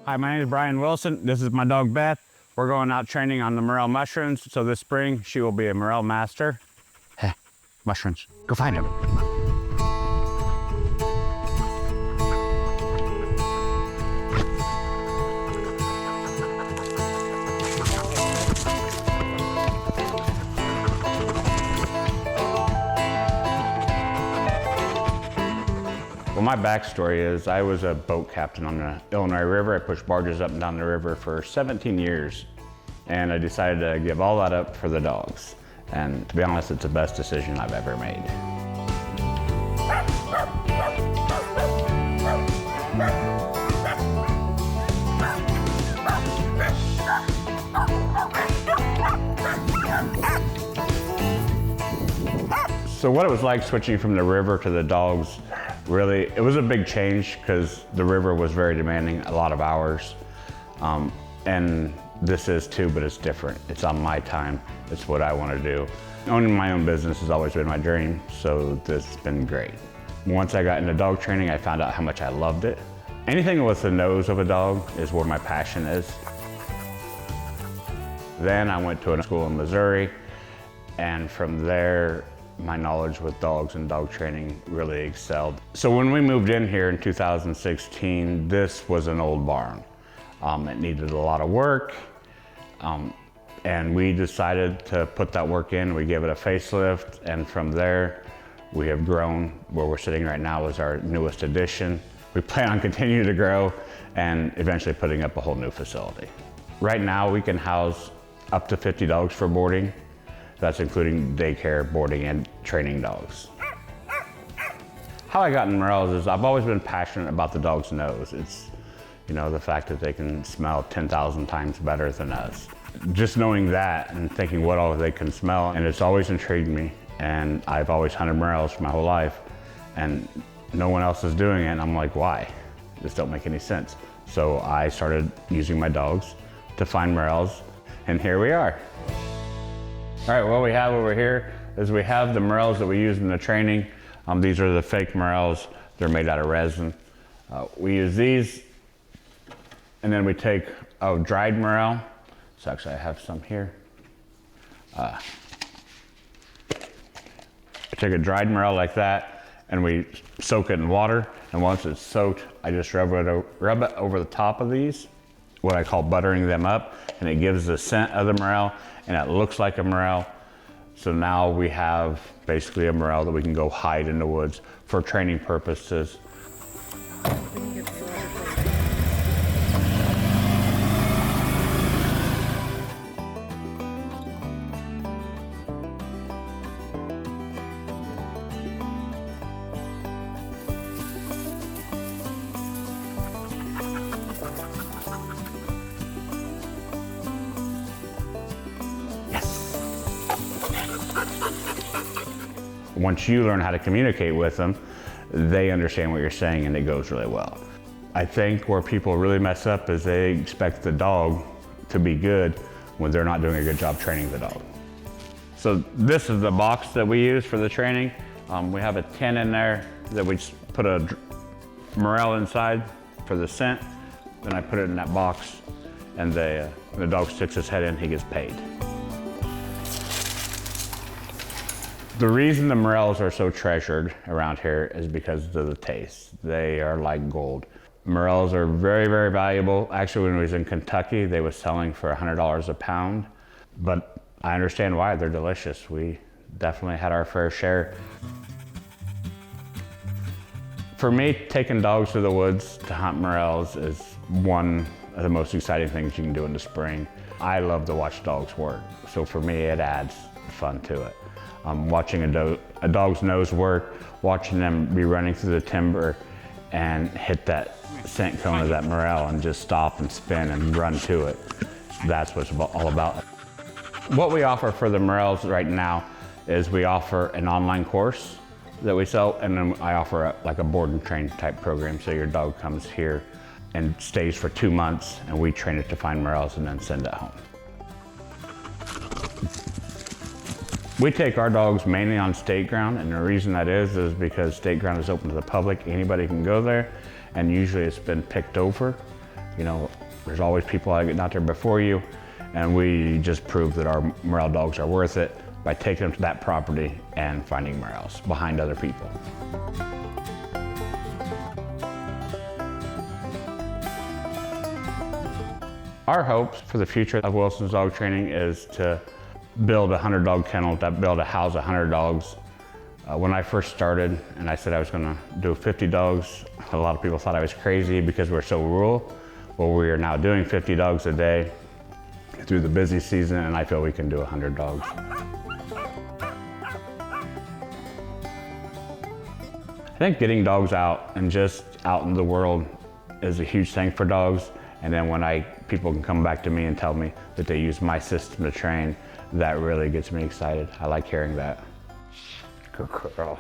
Hi, my name is Brian Wilson. This is my dog Beth. We're going out training on the morel mushrooms, so this spring she will be a morel master. Hey, mushrooms, go find them. Well, my backstory is I was a boat captain on the Illinois River. I pushed barges up and down the river for 17 years. And I decided to give all that up for the dogs. And to be honest, it's the best decision I've ever made. So what it was like switching from the river to the dogs, really, it was a big change because the river was very demanding, a lot of hours. And this is too, but it's different. It's on my time. It's what I want to do. Owning my own business has always been my dream, so this has been great. Once I got into dog training, I found out how much I loved it. Anything with the nose of a dog is where my passion is. Then I went to a school in Missouri, and from there, my knowledge with dogs and dog training really excelled. So when we moved in here in 2016, this was an old barn. It needed a lot of work, and we decided to put that work in. We gave it a facelift, and from there, we have grown. Where we're sitting right now is our newest addition. We plan on continuing to grow and eventually putting up a whole new facility. Right now, we can house up to 50 dogs for boarding. That's including daycare, boarding, and training dogs. How I got in morels is I've always been passionate about the dog's nose. It's, you know, the fact that they can smell 10,000 times better than us. Just knowing that and thinking what all they can smell, and it's always intrigued me. And I've always hunted morels for my whole life, and no one else is doing it, and I'm like, why? This don't make any sense. So I started using my dogs to find morels, and here we are. All right, what we have over here is we have the morels that we use in the training. These are the fake morels. They're made out of resin. We use these, and then we take a dried morel. So actually I have some here. I take a dried morel like that, and we soak it in water. And once it's soaked, I just rub it over the top of these, what I call buttering them up, and it gives the scent of the morel, and it looks like a morel. So now we have basically a morel that we can go hide in the woods for training purposes. Once you learn how to communicate with them, they understand what you're saying, and it goes really well. I think where people really mess up is they expect the dog to be good when they're not doing a good job training the dog. So this is the box that we use for the training. We have a tin in there that we put a morel inside for the scent. Then I put it in that box, and the dog sticks his head in, he gets paid. The reason the morels are so treasured around here is because of the taste. They are like gold. Morels are very, very valuable. Actually, when I was in Kentucky, they were selling for $100 a pound, but I understand why. They're delicious. We definitely had our fair share. For me, taking dogs to the woods to hunt morels is one of the most exciting things you can do in the spring. I love to watch dogs work, so for me, it adds fun to it. Watching a dog's nose work, watching them be running through the timber and hit that scent cone of that morel and just stop and spin and run to it. That's what it's all about. What we offer for the morels right now is we offer an online course that we sell, and then I offer like a board and train type program. So your dog comes here and stays for 2 months, and we train it to find morels and then send it home. We take our dogs mainly on state ground, and the reason that is because state ground is open to the public. Anybody can go there, and usually it's been picked over You know, there's always people getting out there before you, and we just proved that our morel dogs are worth it by taking them to that property and finding morels behind other people. Our hopes for the future of Wilson's Dog Training is to build a 100-dog kennel, to build a house of 100 dogs. When I first started and I said I was going to do 50 dogs, a lot of people thought I was crazy because we're so rural. Well, we are now doing 50 dogs a day through the busy season, and I feel we can do 100 dogs. I think getting dogs out and just out in the world is a huge thing for dogs. And then when people can come back to me and tell me that they use my system to train, that really gets me excited. I like hearing that. Good girl.